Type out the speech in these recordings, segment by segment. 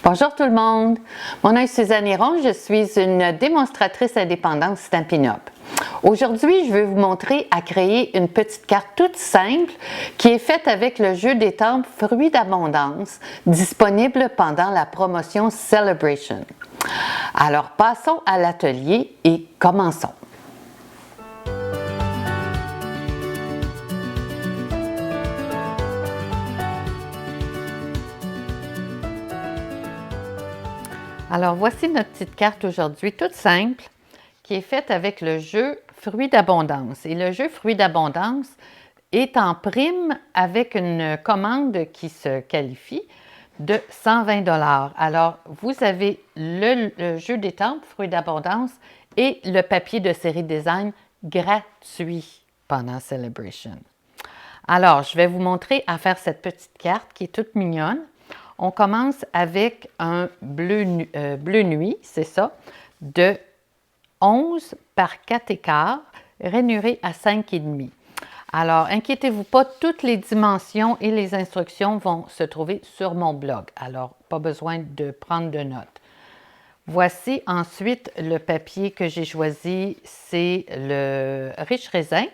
Bonjour tout le monde, mon nom est Suzanne Héron, je suis une démonstratrice indépendante Stampin' Up! Aujourd'hui, je vais vous montrer à créer une petite carte toute simple qui est faite avec le jeu d'étampes Fruits d'abondance disponible pendant la promotion Celebration. Alors passons à l'atelier et commençons. Alors voici notre petite carte aujourd'hui, toute simple, qui est faite avec le jeu Fruits d'abondance. Et le jeu Fruits d'abondance est en prime avec une commande qui se qualifie de 120 $. Alors, vous avez le jeu d'étampes Fruits d'abondance et le papier de série design gratuit pendant Celebration. Alors, je vais vous montrer à faire cette petite carte qui est toute mignonne. On commence avec un bleu nuit, c'est ça, de 11 par 4,15, rainuré à 5,5. Alors, inquiétez-vous pas, toutes les dimensions et les instructions vont se trouver sur mon blog. Alors, pas besoin de prendre de notes. Voici ensuite le papier que j'ai choisi, c'est le Riche Raisin.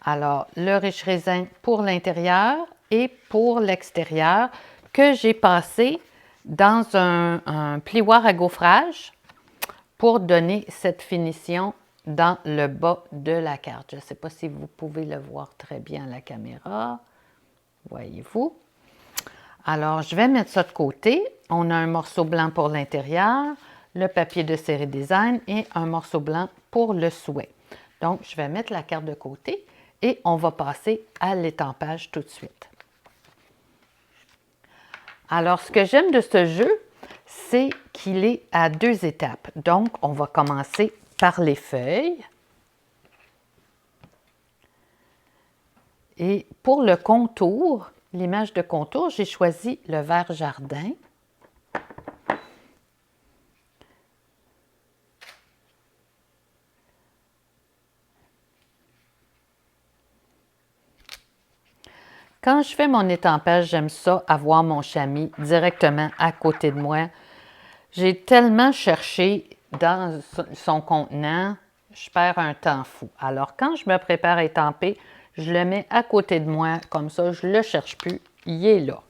Alors, le Riche Raisin pour l'intérieur et pour l'extérieur que j'ai passé dans un plioir à gaufrage pour donner cette finition dans le bas de la carte. Je ne sais pas si vous pouvez le voir très bien à la caméra. Voyez-vous? Alors, je vais mettre ça de côté. On a un morceau blanc pour l'intérieur, le papier de série design et un morceau blanc pour le souhait. Donc, je vais mettre la carte de côté et on va passer à l'étampage tout de suite. Alors, ce que j'aime de ce jeu, c'est qu'il est à 2 étapes. Donc, on va commencer par les feuilles. Et pour le contour, l'image de contour, j'ai choisi le vert jardin. Quand je fais mon étampage, j'aime ça, avoir mon chamois directement à côté de moi. J'ai tellement cherché dans son contenant, je perds un temps fou. Alors, quand je me prépare à étamper, je le mets à côté de moi, comme ça, je ne le cherche plus, il est là.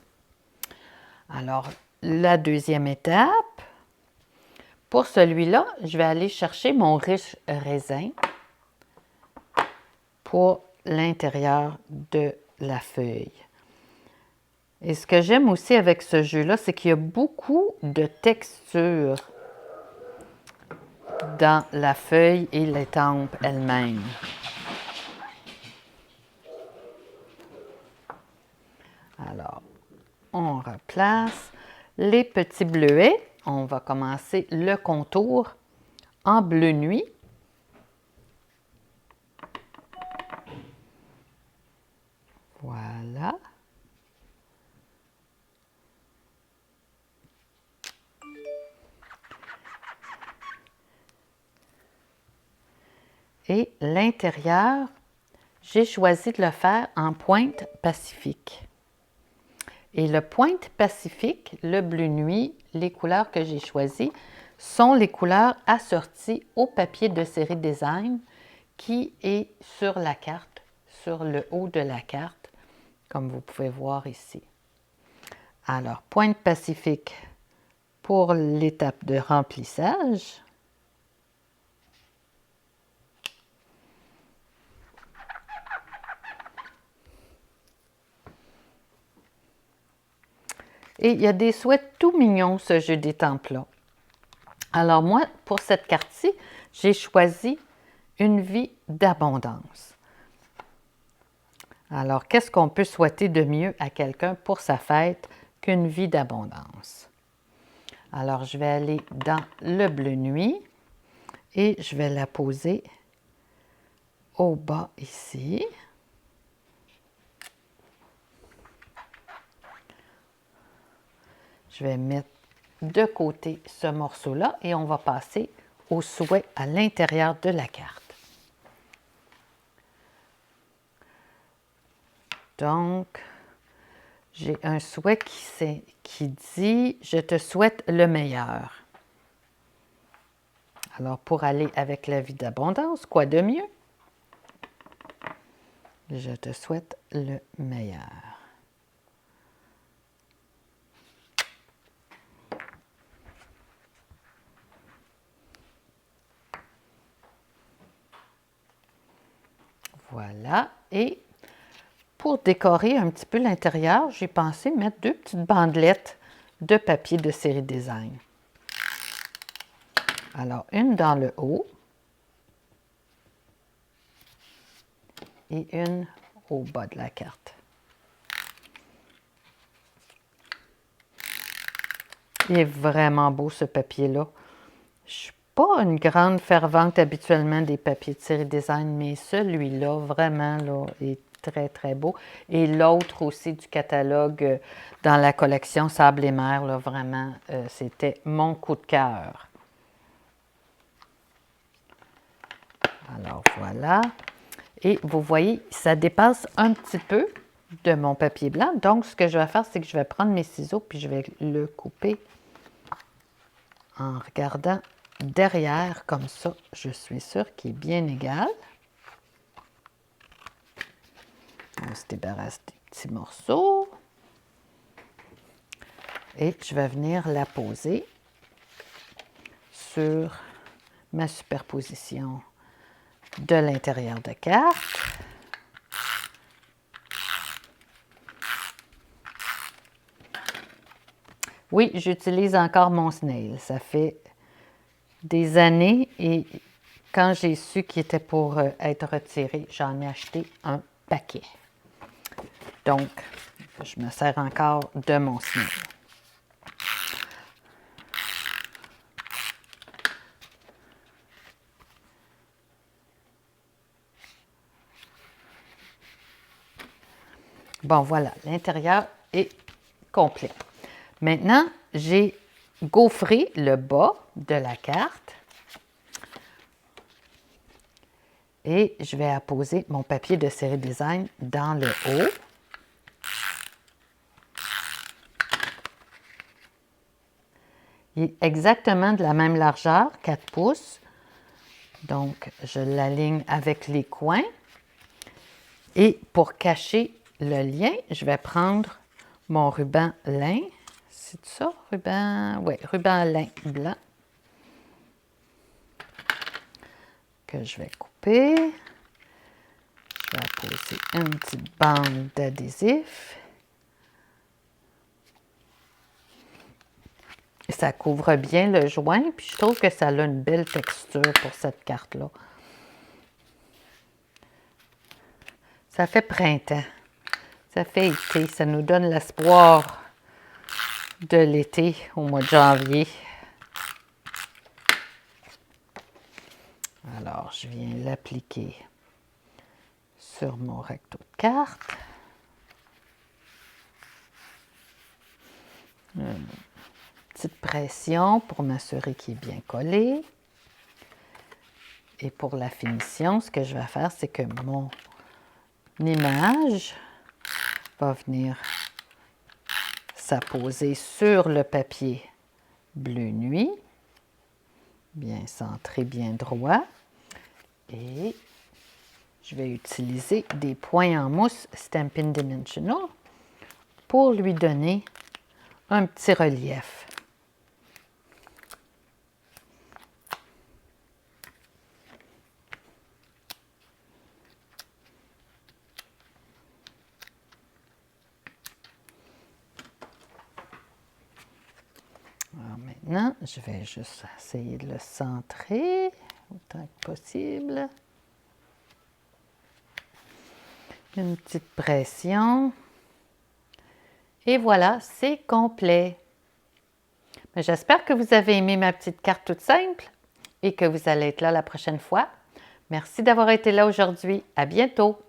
Alors, la deuxième étape, pour celui-là, je vais aller chercher mon Riche Raisin pour l'intérieur de la feuille. Et ce que j'aime aussi avec ce jeu-là, c'est qu'il y a beaucoup de texture dans la feuille et l'étampe elle-même. Alors, on replace les petits bleuets. On va commencer le contour en bleu nuit. Voilà. Et l'intérieur, j'ai choisi de le faire en pointe pacifique. Et le pointe pacifique, le bleu nuit, les couleurs que j'ai choisies sont les couleurs assorties au papier de série design qui est sur la carte, sur le haut de la carte, comme vous pouvez voir ici. Alors, pointe pacifique pour l'étape de remplissage. Et il y a des souhaits tout mignons, ce jeu d'étampes-là. Alors moi, pour cette carte-ci, j'ai choisi une vie d'abondance. Alors, qu'est-ce qu'on peut souhaiter de mieux à quelqu'un pour sa fête qu'une vie d'abondance? Alors, je vais aller dans le bleu nuit et je vais la poser au bas ici. Je vais mettre de côté ce morceau-là et on va passer au souhait à l'intérieur de la carte. Donc, j'ai un souhait qui dit « Je te souhaite le meilleur ». Alors, pour aller avec la vie d'abondance, quoi de mieux? Je te souhaite le meilleur. Voilà. Et pour décorer un petit peu l'intérieur, j'ai pensé mettre 2 petites bandelettes de papier de série design. Alors, une dans le haut et une au bas de la carte. Il est vraiment beau ce papier-là. Je ne suis pas une grande fervente habituellement des papiers de série design, mais celui-là, vraiment, là, est très, très beau. Et l'autre aussi du catalogue dans la collection Sable et Mer, là, vraiment, c'était mon coup de cœur. Alors, voilà. Et vous voyez, ça dépasse un petit peu de mon papier blanc. Donc, ce que je vais faire, c'est que je vais prendre mes ciseaux puis je vais le couper en regardant derrière, comme ça, je suis sûre qu'il est bien égal. On se débarrasse des petits morceaux. Et je vais venir la poser sur ma superposition de l'intérieur de carte. Oui, j'utilise encore mon snail. Ça fait des années et quand j'ai su qu'il était pour être retiré, j'en ai acheté un paquet. Donc, je me sers encore de mon snail. Bon, voilà, l'intérieur est complet. Maintenant, j'ai gaufré le bas de la carte et je vais apposer mon papier de série design dans le haut. Il est exactement de la même largeur, 4 pouces. Donc, je l'aligne avec les coins. Et pour cacher le lien, je vais prendre mon ruban lin. C'est ça, ruban? Oui, ruban lin blanc. Que je vais couper. Je vais apposer une petite bande d'adhésif. Ça couvre bien le joint, puis je trouve que ça a une belle texture pour cette carte-là. Ça fait printemps, ça fait été, ça nous donne l'espoir de l'été au mois de janvier. Alors, je viens l'appliquer sur mon recto de carte. Une petite pression pour m'assurer qu'il est bien collé. Et pour la finition, ce que je vais faire, c'est que mon image va venir s'apposer sur le papier bleu nuit, bien centré, bien droit. Et je vais utiliser des points en mousse Stampin' Dimensional pour lui donner un petit relief. Alors maintenant, je vais juste essayer de le centrer autant que possible. Une petite pression. Et voilà, c'est complet. J'espère que vous avez aimé ma petite carte toute simple et que vous allez être là la prochaine fois. Merci d'avoir été là aujourd'hui. À bientôt!